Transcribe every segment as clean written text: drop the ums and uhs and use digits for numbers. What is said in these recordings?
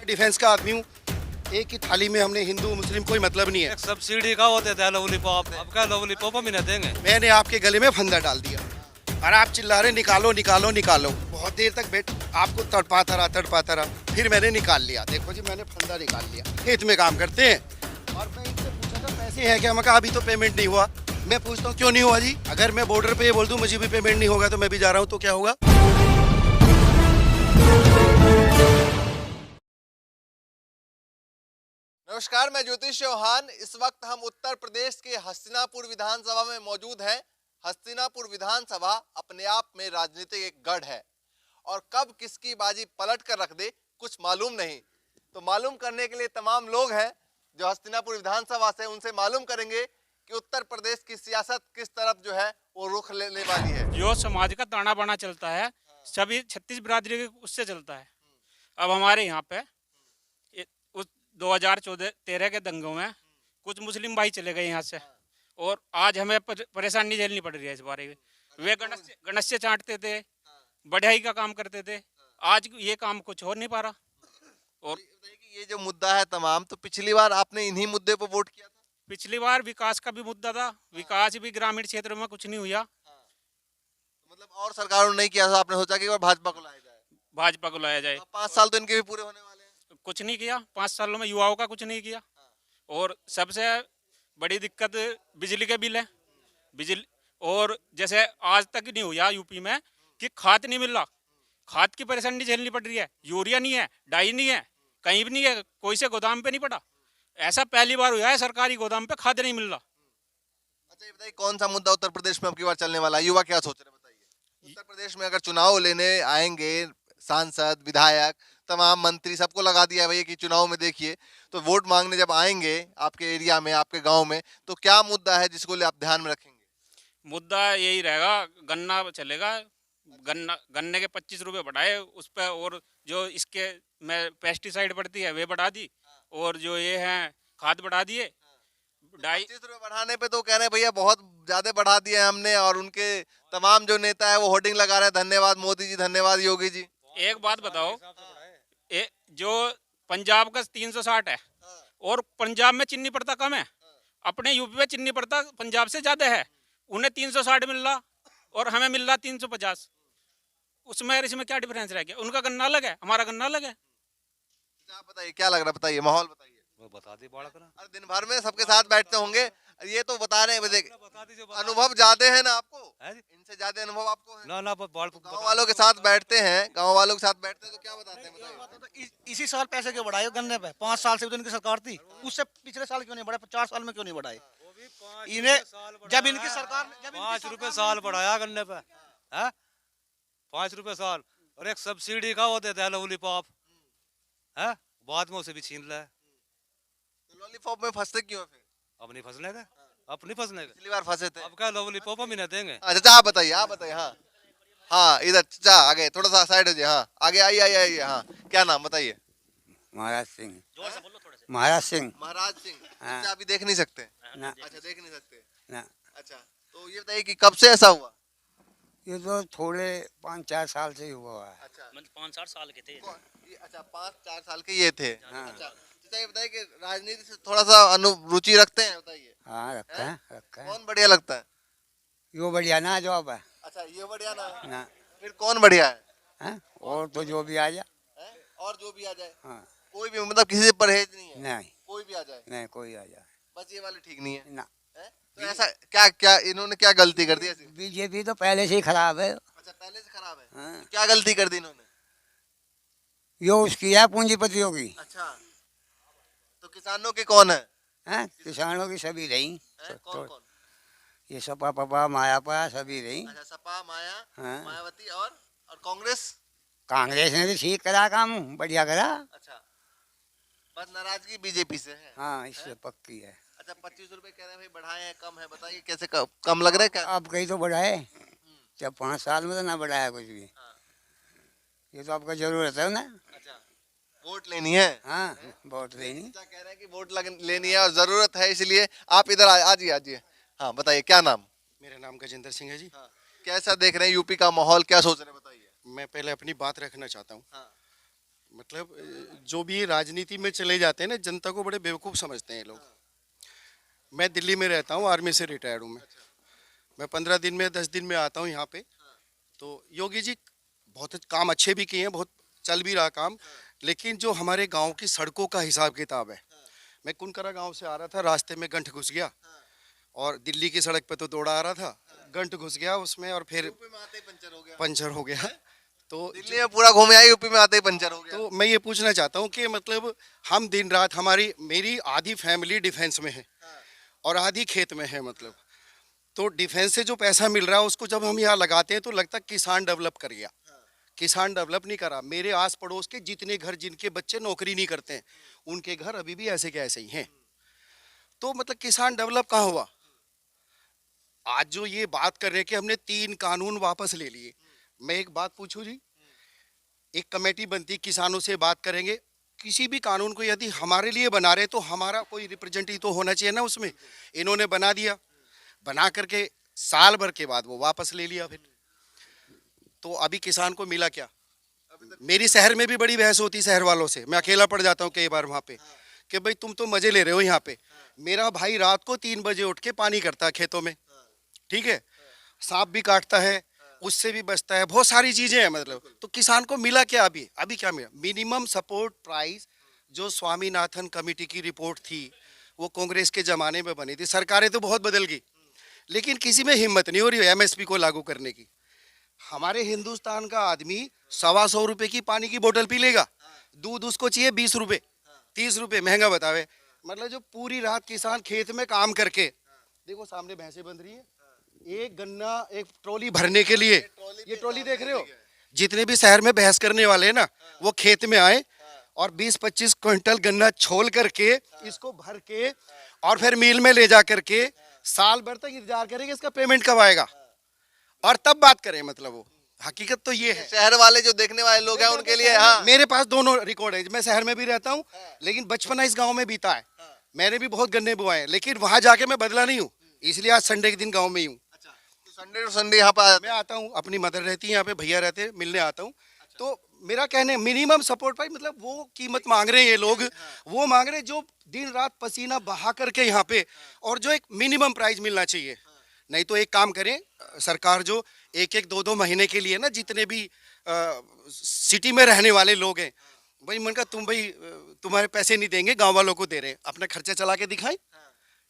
Defence का आदमी हूँ। एक ही थाली में हमने हिंदू मुस्लिम कोई मतलब नहीं है। एक सब्सिडी का होते थे लॉलीपॉप, अब क्या लॉलीपॉप हम इन्हें देंगे। मैंने आपके गले में फंदा डाल दिया और आप चिल्ला रहे निकालो निकालो निकालो। बहुत देर तक बैठ आपको तड़पाता रहा, फिर मैंने निकाल लिया। देखो जी मैंने फंदा निकाल लिया। खेत में काम करते हैं और मैं इनसे पूछा था पैसे हैं क्या, मैं कहा अभी तो पेमेंट नहीं हुआ। मैं पूछता हूँ क्यों नहीं हुआ जी? अगर मैं बॉर्डर पे ये बोल दूँ मुझे भी पेमेंट नहीं होगा तो मैं भी जा रहा हूँ तो क्या होगा? नमस्कार, मैं ज्योतिष चौहान। इस वक्त हम उत्तर प्रदेश के हस्तिनापुर विधानसभा में मौजूद हैं। हस्तिनापुर विधानसभा अपने आप में राजनीतिक एक गढ़ है और कब किसकी बाजी पलट कर रख दे कुछ मालूम नहीं। तो मालूम करने के लिए तमाम लोग हैं जो हस्तिनापुर विधानसभा से, उनसे मालूम करेंगे कि उत्तर प्रदेश की सियासत किस तरफ जो है वो रुख लेने वाली है। जो समाज का ताना बाना चलता है सभी 36 बिरादरी के उससे चलता है। अब हमारे यहाँ पे उस 2014-13 के दंगों में कुछ मुस्लिम भाई चले गए यहाँ से और आज हमें परेशानी झेलनी पड़ रही है इस बारे में। वे गणेश से चाटते थे, बढ़ाई का काम करते थे, आज ये काम कुछ हो नहीं पा रहा। और ये जो मुद्दा है तमाम, तो पिछली बार आपने इन्हीं मुद्दे पर वोट किया था। पिछली बार विकास का भी मुद्दा था, विकास भी ग्रामीण क्षेत्रों में कुछ नहीं हुआ। मतलब और सरकारों ने नहीं किया था, आपने सोचा कि भाजपा को लाया जाए। भाजपा को लाया जाए। 5 साल तो इनके भी पूरे होने वाले हैं। कुछ नहीं किया 5 सालों में, युवाओं का कुछ नहीं किया। और सबसे बड़ी दिक्कत बिजली के बिल है। बिजली और जैसे आज तक नहीं हुआ यूपी में कि खाद नहीं मिल रहा, खाद की परेशानी झेलनी पड़ रही है। यूरिया नहीं है, डाई नहीं है, कहीं भी नहीं है, कोई से गोदाम पे नहीं पड़ा। ऐसा पहली बार हुआ है सरकारी गोदाम पे खाद नहीं मिल रहा। अच्छा ये बताइए, कौन सा मुद्दा उत्तर प्रदेश में अब की बार चलने वाला है? युवा क्या सोच रहे हैं बताइए। उत्तर प्रदेश में अगर चुनाव लेने आएंगे सांसद, विधायक, तमाम मंत्री, सबको लगा दिया है भैया कि चुनाव में देखिए, तो वोट मांगने जब आएंगे आपके एरिया में, आपके गांव में, तो क्या मुद्दा है जिसको आप ध्यान में रखेंगे? मुद्दा यही रहेगा, गन्ना चलेगा। गन्ने के 25 रुपए बढ़ाए उस पर, और जो इसके में पेस्टिसाइड पड़ती है वे बढ़ा दी, और जो ये है खाद बढ़ा दिए। डाई 25 रुपए बढ़ाने पे तो कह रहे हैं भैया बहुत ज्यादा बढ़ा दिया है हमने, और उनके तमाम जो नेता है वो होर्डिंग लगा रहे हैं, धन्यवाद मोदी जी, धन्यवाद योगी जी। एक बात बताओ, जो पंजाब का 360 है और पंजाब में चीनी पड़ता कम है, अपने यूपी में चीनी पड़ता पंजाब से ज्यादा है। उन्हें 360 मिल रहा और हमें मिल रहा 350। उसमें और इसमें क्या डिफरेंस रह गया? उनका गन्ना अलग है, हमारा गन्ना अलग है। आप बताइए क्या लग रहा है, बताइए माहौल बताइए। वो बता दी बाढ़ करा। अरे दिन भर में सबके साथ बैठते होंगे, ये तो बता रहे हैं। अनुभव ज्यादा है ना आपको, इनसे ज्यादा अनुभव आपको है। ना बाढ़ गाँव वालों के साथ बैठते हैं, गाँव वालों के साथ बैठते हैं तो क्या बताते हैं बताइए। इसी साल पैसे क्यों बढ़ाए गन्ने पे? 5 साल से तो इनकी सरकार थी, उससे पिछले साल क्यों नहीं बढ़ाए? 4 साल में क्यों नहीं बढ़ाए? इन्हें जब इनकी सरकार 5 रुपए साल बढ़ाया गन्ने पे है, 5 रुपए साल। और एक सब्सिडी का होते थे लॉलीपॉप है, बाद में उसे भी छीन लिया। तो लॉलीपॉप में फंसते क्यों फिर? अब नहीं फंसने का, अब नहीं फंसने का। पिछली बार फंसे थे। अब क्या लॉलीपॉप हम इन्हें देंगे। अच्छा आप बताइए, आप बताइए। हाँ हाँ, इधर चाचा आगे थोड़ा सा साइड हो जाइए। हाँ आगे आइए आइए आइए। हाँ क्या नाम बताइए? महाराज सिंह। महाराज सिंह। महाराज सिंह। हाँ। अच्छा अभी देख नहीं सकते? ना अच्छा देख नहीं सकते। ना। अच्छा तो ये बताइए कि कब से ऐसा हुआ? ये तो थोड़े 5-4 साल से ही हुआ है। अच्छा 5-4 साल के थे। अच्छा 5-4 साल के ये थे। हाँ। अच्छा ये बताइए कि राजनीति से थोड़ा सा रुचि रखते हैं, बताइए। हाँ रखा है, रखा है। कौन बढ़िया लगता है? यो बढ़िया ना जॉब है अच्छा ये बढ़िया ना। ना। फिर कौन बढ़िया है? हैं? और तो जो भी आ जा। हैं? और जो भी आ जाए। हाँ। कोई भी, मतलब किसी से परहेज नहीं है? नहीं कोई भी आ जाए, नहीं, कोई आ जाए बस ये वाले ठीक नहीं है। ना। हैं? तो ऐसा क्या क्या इन्होंने क्या गलती कर दी ऐसी? बीजेपी तो पहले से ही खराब है। अच्छा पहले से खराब है। हाँ। क्या गलती कर दी इन्होंने? यो उसकी है पूंजीपतियों की। अच्छा तो किसानों के कौन है? हैं? किसानों की सभी रही। हैं? कौन कौन? ये सपा पपा मायापा सभी रही। अच्छा सपा, माया, हाँ। मायावती और कांग्रेस। कांग्रेस ने भी ठीक करा काम, बढ़िया करा। अच्छा बस नाराजगी बीजेपी से है। हाँ इससे पक्की है। अच्छा 25 रुपए कह रहे हैं भाई, बढ़ाए हैं कम है, बताइए कैसे कम लग रहा है क्या? अब कहीं तो बढ़ाए, जब 5 साल में तो ना बढ़ाया कुछ भी। हाँ। ये तो आपका जरूरत है ना। अच्छा वोट लेनी है। हाँ वोट देनी। अच्छा कह रहे हैं कि वोट लेनी है और जरूरत है, इसलिए आप इधर आजिए आजिए। हाँ बताइए क्या नाम? मेरा नाम गजेंद्र सिंह है जी। हाँ। कैसा देख रहे हैं यूपी का माहौल, क्या सोच रहे हैं बताइए? मैं पहले अपनी बात रखना चाहता हूँ। हाँ। मतलब जो भी राजनीति में चले जाते हैं ना, जनता को बड़े बेवकूफ़ समझते हैं ये लोग। मैं दिल्ली में रहता हूँ, आर्मी से रिटायर्ड हूँ मैं 15 दिन में 10 दिन में आता हूँ यहाँ पे। तो योगी जी बहुत काम अच्छे भी किए हैं, बहुत चल भी रहा काम, लेकिन जो हमारे गांव की सड़कों का हिसाब किताब है। मैं कुनकरा गांव से आ रहा था, रास्ते में गंठ घुस गया, और दिल्ली की सड़क पे तो दौड़ा आ रहा था, गंठ घुस गया उसमें और फिर यूपी में आते ही पंचर हो गया। तो दिल्ली में पूरा घूमे आए, यूपी में आते ही पंचर हो गया। तो मैं ये पूछना चाहता हूँ कि मतलब हम दिन रात, मेरी आधी फैमिली डिफेंस में है और आधी खेत में है, मतलब तो डिफेंस से जो पैसा मिल रहा है उसको जब हम यहाँ लगाते हैं तो लगता है किसान डेवलप कर गया। किसान डेवलप नहीं करा। मेरे आस पड़ोस के जितने घर जिनके बच्चे नौकरी नहीं करते हैं, उनके घर अभी भी ऐसे के ऐसे ही हैं। तो मतलब किसान डेवलप कहाँ हुआ? आज जो ये बात कर रहे हैं कि हमने 3 कानून वापस ले लिए, मैं एक बात पूछूं जी, एक कमेटी बनती, किसानों से बात करेंगे, किसी भी कानून को यदि हमारे लिए बना रहे तो हमारा कोई रिप्रेजेंटेटिव तो होना चाहिए ना उसमें। इन्होंने बना दिया, बना करके साल भर के बाद वो वापस ले लिया। फिर तो अभी किसान को मिला क्या? मेरी शहर में भी बड़ी बहस होती शहर वालों से, मैं अकेला पड़ जाता हूँ कई बार वहाँ पे कि भाई तुम तो मजे ले रहे हो यहाँ पे। मेरा भाई रात को 3 बजे उठ के पानी करता है खेतों में, ठीक है, सांप भी काटता है, उससे भी बचता है, बहुत सारी चीजें हैं मतलब। तो किसान को मिला क्या? अभी क्या मिला? मिनिमम सपोर्ट प्राइस जो स्वामीनाथन कमेटी की रिपोर्ट थी, वो कांग्रेस के जमाने में बनी थी। सरकारें तो बहुत बदल गई, लेकिन किसी में हिम्मत नहीं हो रही है एमएसपी को लागू करने की। हमारे हिंदुस्तान का आदमी 125 रुपए की पानी की बोतल पी लेगा, दूध उसको चाहिए 20 रुपए 30 रुपए, महंगा बतावे। मतलब जो पूरी रात किसान खेत में काम करके, देखो सामने भैंसें बंध रही है, एक गन्ना एक ट्रॉली भरने के लिए, ये ट्रॉली देख रहे हो, जितने भी शहर में बहस करने वाले हैं ना, वो खेत में आए और 20-25 क्विंटल गन्ना छोल करके इसको भर के और फिर मिल में ले जा करके साल भर तक इंतजार करेंगे इसका पेमेंट कब आएगा, और तब बात करें। मतलब वो हकीकत तो ये है। शहर वाले जो देखने वाले लोग हैं उनके लिए, हाँ, मेरे पास दोनों रिकॉर्ड है। मैं शहर में भी रहता हूँ, लेकिन बचपना इस गांव में बीता है। मैंने भी बहुत गन्ने बुआए हैं, लेकिन वहां जाके मैं बदला नहीं हूँ, इसलिए आज संडे के दिन गाँव में ही हूँ। तो संडे टू संडे यहाँ पर मैं आता हूँ, अपनी मदर रहती है यहाँ पे, भैया रहते हैं, मिलने आता हूँ। तो मेरा कहने मिनिमम सपोर्ट प्राइस, मतलब वो कीमत मांग रहे हैं ये लोग, वो मांग रहे हैं जो दिन रात पसीना बहा करके यहाँ पे, और जो एक मिनिमम प्राइस मिलना चाहिए। नहीं तो एक काम करें, सरकार जो 1-1, 2-2 महीने के लिए ना, जितने भी सिटी में रहने वाले लोग हैं, भाई मन का तुम भाई तुम्हारे पैसे नहीं देंगे, गांव वालों को दे रहे हैं, अपना खर्चा चला के दिखाएं,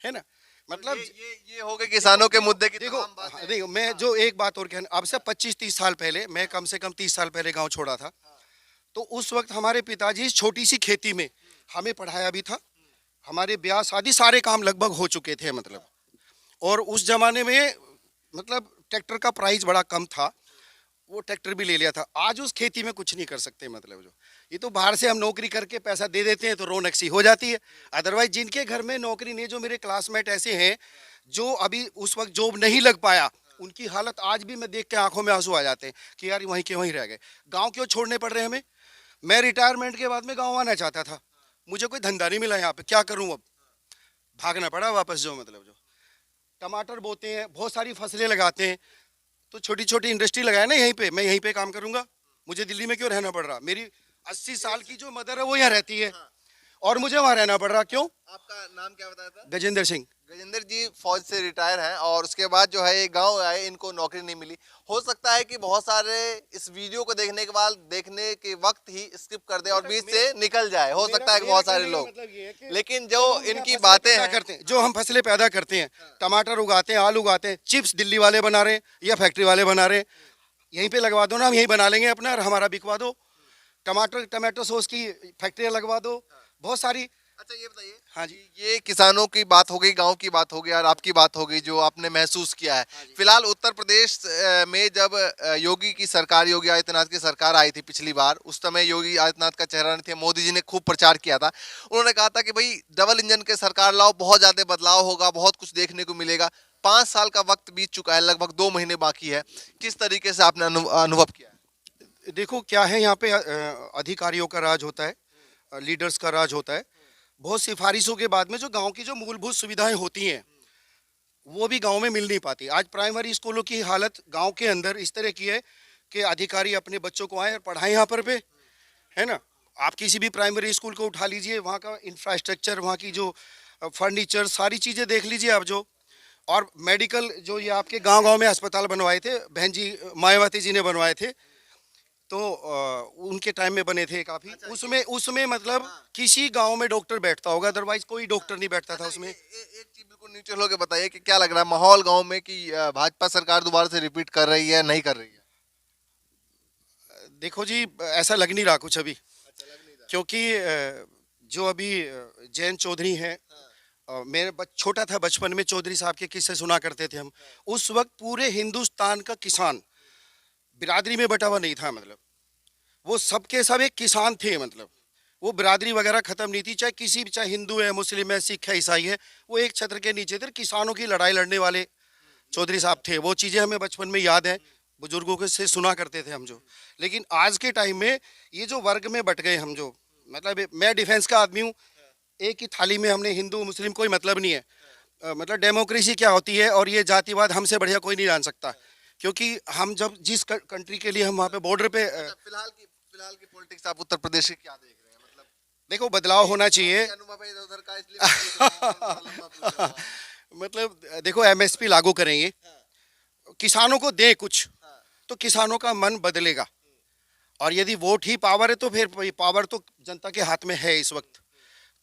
है ना। मतलब ये हो गए किसानों के मुद्दे की देखो, तमाम बातें। देखो मैं जो एक बात और कहना, अब से 25-30 साल पहले, मैं कम से कम 30 साल पहले गांव छोड़ा था, तो उस वक्त हमारे पिताजी इस छोटी सी खेती में हमें पढ़ाया भी था, हमारे ब्याह शादी सारे काम लगभग हो चुके थे मतलब। और उस जमाने में मतलब ट्रैक्टर का प्राइस बड़ा कम था, वो ट्रैक्टर भी ले लिया था। आज उस खेती में कुछ नहीं कर सकते, मतलब जो ये तो बाहर से हम नौकरी करके पैसा दे देते हैं तो रौनक सी हो जाती है। अदरवाइज जिनके घर में नौकरी नहीं, जो मेरे क्लासमेट ऐसे हैं जो अभी उस वक्त जॉब नहीं लग पाया, उनकी हालत आज भी मैं देख के आंखों में आंसू आ जाते हैं कि यार वहीं के वहीं रह गए। गाँव क्यों छोड़ने पड़ रहे हैं हमें? मैं रिटायरमेंट के बाद में गाँव आना चाहता था, मुझे कोई धंधा नहीं मिला यहाँ पे, क्या करूँ अब, भागना पड़ा वापस। जो मतलब जो टमाटर बोते हैं, बहुत सारी फसलें लगाते हैं, तो छोटी छोटी इंडस्ट्री लगाए ना यहीं पे, मैं यहीं पे काम करूंगा, मुझे दिल्ली में क्यों रहना पड़ रहा? मेरी 80 साल की जो मदर है वो यहाँ रहती है और मुझे वहाँ रहना पड़ रहा, क्यों? आपका नाम क्या बताया था? गजेंद्र सिंह। गजेंद्र जी फौज से रिटायर हैं और उसके बाद जो है ये गांव आए, इनको नौकरी नहीं मिली। हो सकता है कि बहुत सारे इस वीडियो को देखने के बाद, देखने के वक्त ही स्किप कर दे और बीच से निकल जाए, हो सकता है कि बहुत सारे लोग, लेकिन जो इनकी बातें हैं, करते हैं, जो हम फसलें पैदा करते हैं, टमाटर उगाते हैं, आलू उगाते हैं, चिप्स दिल्ली वाले बना रहे हैं या फैक्ट्री वाले बना रहे हैं, यहीं पे लगवा दो ना, हम यहीं बना लेंगे अपना और हमारा बिकवा दो। टमाटो सॉस की फैक्ट्रियाँ लगवा दो, बहुत सारी। अच्छा ये बताइए, हाँ जी, ये किसानों की बात हो गई, गांव की बात हो गई और आपकी बात हो गई जो आपने महसूस किया है। फिलहाल उत्तर प्रदेश में जब योगी की सरकार, योगी आदित्यनाथ की सरकार आई थी पिछली बार, उस समय योगी आदित्यनाथ का चेहरा नहीं था, मोदी जी ने खूब प्रचार किया था। उन्होंने कहा था कि भाई डबल इंजन के सरकार लाओ, बहुत ज़्यादा बदलाव होगा, बहुत कुछ देखने को मिलेगा। 5 साल का वक्त बीत चुका है, लगभग 2 महीने बाकी है। किस तरीके से आपने अनुभव किया है? देखो क्या है, यहाँ पे अधिकारियों का राज होता है, लीडर्स का राज होता है। बहुत सिफारिशों के बाद में जो गांव की जो मूलभूत सुविधाएं होती हैं वो भी गांव में मिल नहीं पाती। आज प्राइमरी स्कूलों की हालत गांव के अंदर इस तरह की है कि अधिकारी अपने बच्चों को आए और पढ़ाएं यहाँ पर पे, है ना। आप किसी भी प्राइमरी स्कूल को उठा लीजिए, वहाँ का इंफ्रास्ट्रक्चर, वहाँ की जो फर्नीचर, सारी चीज़ें देख लीजिए आप जो। और मेडिकल जो ये आपके गांव-गांव में अस्पताल बनवाए थे, बहन जी मायावती जी ने बनवाए थे, तो उनके टाइम में बने थे काफ़ी। उसमें मतलब किसी गांव में डॉक्टर बैठता होगा, अदरवाइज कोई डॉक्टर नहीं बैठता था उसमें। एक चीज बिल्कुल न्यूट्रल होकर बताइए कि क्या लग रहा है माहौल गांव में कि भाजपा सरकार दोबारा से रिपीट कर रही है, नहीं कर रही है? देखो जी, ऐसा लग नहीं रहा कुछ अभी, क्योंकि जो अभी जयंत चौधरी हैं, मेरे छोटा था बचपन में, चौधरी साहब के किस्से सुना करते थे हम। उस वक्त पूरे हिंदुस्तान का किसान बिरादरी में बटा हुआ नहीं था, मतलब वो सबके सब एक किसान थे, मतलब वो बिरादरी वगैरह खत्म नहीं थी, चाहे किसी भी, चाहे हिंदू है, मुस्लिम है, सिख है, ईसाई है, वो एक छत्र के नीचे थे। किसानों की लड़ाई लड़ने वाले चौधरी साहब थे। वो चीज़ें हमें बचपन में याद है, बुजुर्गों के से सुना करते थे हम जो। लेकिन आज के टाइम में ये जो वर्ग में बट गए हम जो, मतलब मैं डिफेंस का आदमी हूँ, एक ही थाली में हमने हिंदू मुस्लिम कोई मतलब नहीं है। मतलब डेमोक्रेसी क्या होती है और ये जातिवाद हमसे बढ़िया कोई नहीं जान सकता, क्योंकि हम जब जिस कंट्री के लिए हम वहाँ पे बॉर्डर पे फिलहाल की पॉलिटिक्स आप उत्तर प्रदेश की क्या देख रहे हैं? मतलब देखो, बदलाव होना चाहिए। अनुभव है उधर का, इसलिए मैं पूछ रहा हूं, लंबा पूछ रहा हूं। मतलब देखो, एमएसपी लागू करेंगे, किसानों को दे कुछ, तो किसानों का मन बदलेगा। और यदि वोट ही पावर है, तो फिर पावर तो जनता के हाथ में है इस वक्त।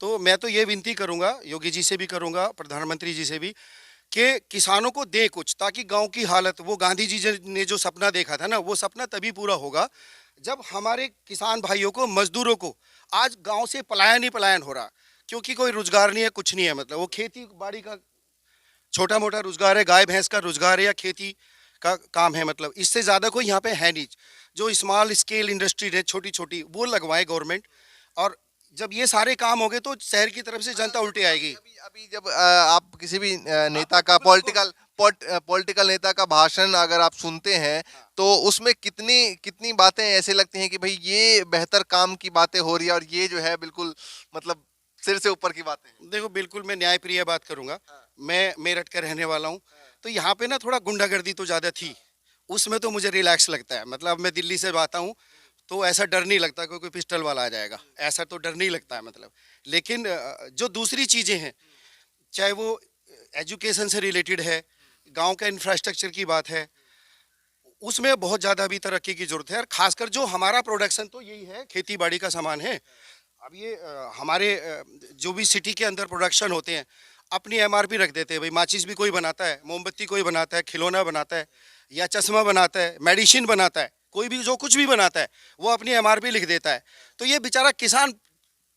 तो मैं तो ये विनती करूंगा, योगी जी से भी करूंगा, प्रधानमंत्री जी से भी, कि किसानों को दे कुछ, ताकि गांव की हालत, वो गांधी जी ने जो सपना देखा था ना, वो सपना तभी पूरा होगा जब हमारे किसान भाइयों को, मजदूरों को, आज गांव से पलायन ही पलायन हो रहा, क्योंकि कोई रोजगार नहीं है, कुछ नहीं है। मतलब वो खेती बाड़ी का छोटा मोटा रोजगार है, गाय भैंस का रोजगार है, या खेती का काम है, मतलब इससे ज़्यादा कोई यहाँ पे है नहीं। जो स्मॉल स्केल इंडस्ट्री है, छोटी छोटी, वो लगवाए गवर्नमेंट। और जब ये सारे काम हो गए, तो शहर की तरफ से जनता उल्टी आएगी। अभी जब आप किसी भी नेता का पॉलिटिकल नेता का भाषण अगर आप सुनते हैं, तो उसमें कितनी बातें ऐसे लगती हैं कि भाई ये बेहतर काम की बातें हो रही है, और ये जो है बिल्कुल मतलब सिर से ऊपर की बातें हैं। देखो, बिल्कुल मैं न्यायप्रिय बात करूंगा। मैं मेरठ का रहने वाला हूँ, तो यहाँ पे ना थोड़ा गुंडागर्दी तो ज़्यादा थी, उसमें तो मुझे रिलैक्स लगता है। मतलब मैं दिल्ली से आता हूँ, तो ऐसा डर नहीं लगता कि कोई पिस्टल वाला आ जाएगा, ऐसा तो डर नहीं लगता है। मतलब लेकिन जो दूसरी चीज़ें हैं, चाहे वो एजुकेशन से रिलेटेड है, गांव का इंफ्रास्ट्रक्चर की बात है, उसमें बहुत ज़्यादा अभी तरक्की की ज़रूरत है। और खासकर जो हमारा प्रोडक्शन तो यही है, खेती बाड़ी का सामान है। अब ये हमारे जो भी सिटी के अंदर प्रोडक्शन होते हैं, अपनी एमआरपी रख देते हैं। भाई माचिस भी कोई बनाता है, मोमबत्ती कोई बनाता है, खिलौना बनाता है, या चश्मा बनाता है, मेडिसिन बनाता है, कोई भी जो कुछ भी बनाता है, वो अपनी एमआरपी लिख देता है। तो ये बेचारा किसान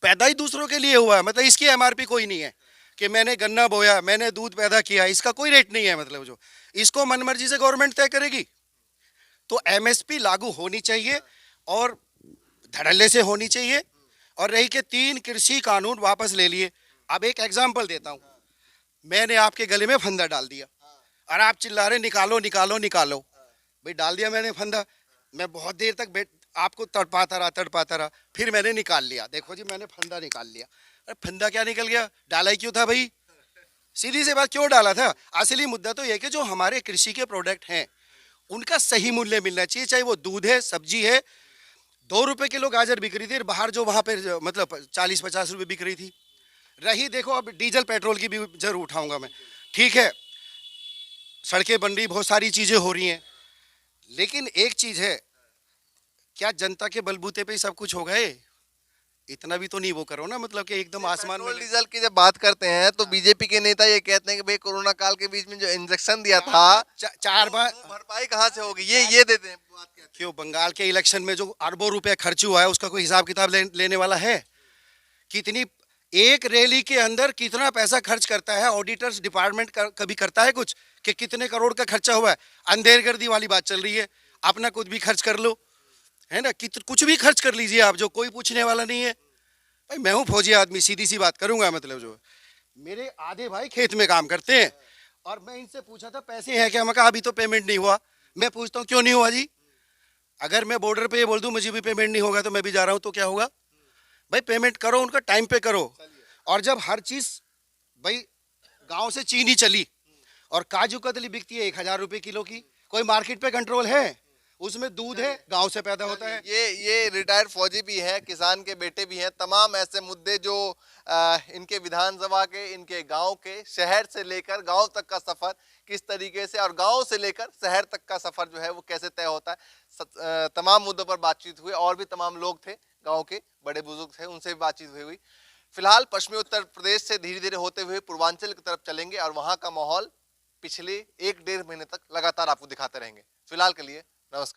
पैदा ही दूसरों के लिए हुआ है, मतलब इसकी एमआरपी कोई नहीं है कि मैंने गन्ना बोया, मैंने दूध पैदा किया, इसका कोई रेट नहीं है। मतलब जो इसको मनमर्जी से गवर्नमेंट तय करेगी। तो एमएसपी लागू होनी चाहिए, और धड़ल्ले से होनी चाहिए। और रही के 3 कृषि कानून वापस ले लिए। अब एक एग्जाम्पल देता हूँ, मैंने आपके गले में फंदा डाल दिया और आप चिल्ला रहे निकालो निकालो निकालो। भाई डाल दिया मैंने फंदा, मैं बहुत देर तक आपको तड़पाता रहा, फिर मैंने निकाल लिया। देखो जी, मैंने फंदा निकाल लिया। अरे फंदा क्या निकल गया, डाला ही क्यों था भाई? सीधी सी बात, क्यों डाला था? असली मुद्दा तो यह कि जो हमारे कृषि के प्रोडक्ट हैं, उनका सही मूल्य मिलना चाहिए। चाहे वो दूध है, सब्जी है। 2 रुपए किलो गाजर बिक रही थी, बाहर जो वहाँ पे मतलब 40-50 रुपए बिक रही थी। रही देखो, अब डीजल पेट्रोल की भी जरूर उठाऊंगा मैं, ठीक है, सड़कें बन रही, बहुत सारी चीजें हो रही हैं, लेकिन एक चीज है, क्या जनता के बलबूते पे ही सब कुछ हो गए? इतना भी तो नहीं वो करो ना, मतलब कि एकदम आसमान में। पेट्रोल डीजल की जब बात करते हैं, तो बीजेपी के नेता ये कहते हैं कि भाई कोरोना काल के बीच में जो इंजेक्शन दिया था, 4 बार भरपाई कहाँ से होगी, ये देते हैं बात कहते हैं। क्यों? बंगाल के इलेक्शन में जो अरबों रुपए खर्च हुआ है, उसका कोई हिसाब किताब लेने वाला है? कितनी एक रैली के अंदर कितना पैसा खर्च करता है ऑडिटर्स डिपार्टमेंट कभी करता है कुछ कि कितने करोड़ का खर्चा हुआ है? अंधेरगर्दी वाली बात चल रही है। अपना कुछ भी खर्च कर लो, है ना, कुछ भी खर्च कर लीजिए आप, जो कोई पूछने वाला नहीं है। भाई मैं हूँ फौजी आदमी, सीधी सी बात करूंगा। मतलब जो मेरे आधे भाई खेत में काम करते हैं, और मैं इनसे पूछा था पैसे हैं क्या, मैं कहा अभी तो पेमेंट नहीं हुआ। मैं पूछता हूँ क्यों नहीं हुआ जी? अगर मैं बॉर्डर पे ये बोल दूं मुझे भी पेमेंट नहीं होगा, तो मैं भी जा रहा हूँ, तो क्या होगा? भाई पेमेंट करो, उनका टाइम पे करो। और जब हर चीज, भाई गांव से चीनी चली और काजू कतली बिकती है 1000 रुपए किलो की, कोई मार्केट पे कंट्रोल है? उसमें दूध है, गांव से पैदा होता है। ये रिटायर्ड फौजी भी हैं, किसान के बेटे भी हैं। तमाम ऐसे मुद्दे जो इनके विधानसभा के, इनके गांव के, शहर से लेकर गांव तक का सफर किस तरीके से और गांव से लेकर शहर तक का सफर जो है वो कैसे तय होता है, तमाम मुद्दों पर बातचीत हुई। और भी तमाम लोग थे, गांव के बड़े बुजुर्ग थे, उनसे भी बातचीत हुई। फिलहाल पश्चिमी उत्तर प्रदेश से धीरे धीरे होते हुए पूर्वांचल की तरफ चलेंगे और वहां का माहौल पिछले 1-1.5 महीने तक लगातार आपको दिखाते रहेंगे। फिलहाल के लिए नमस्कार।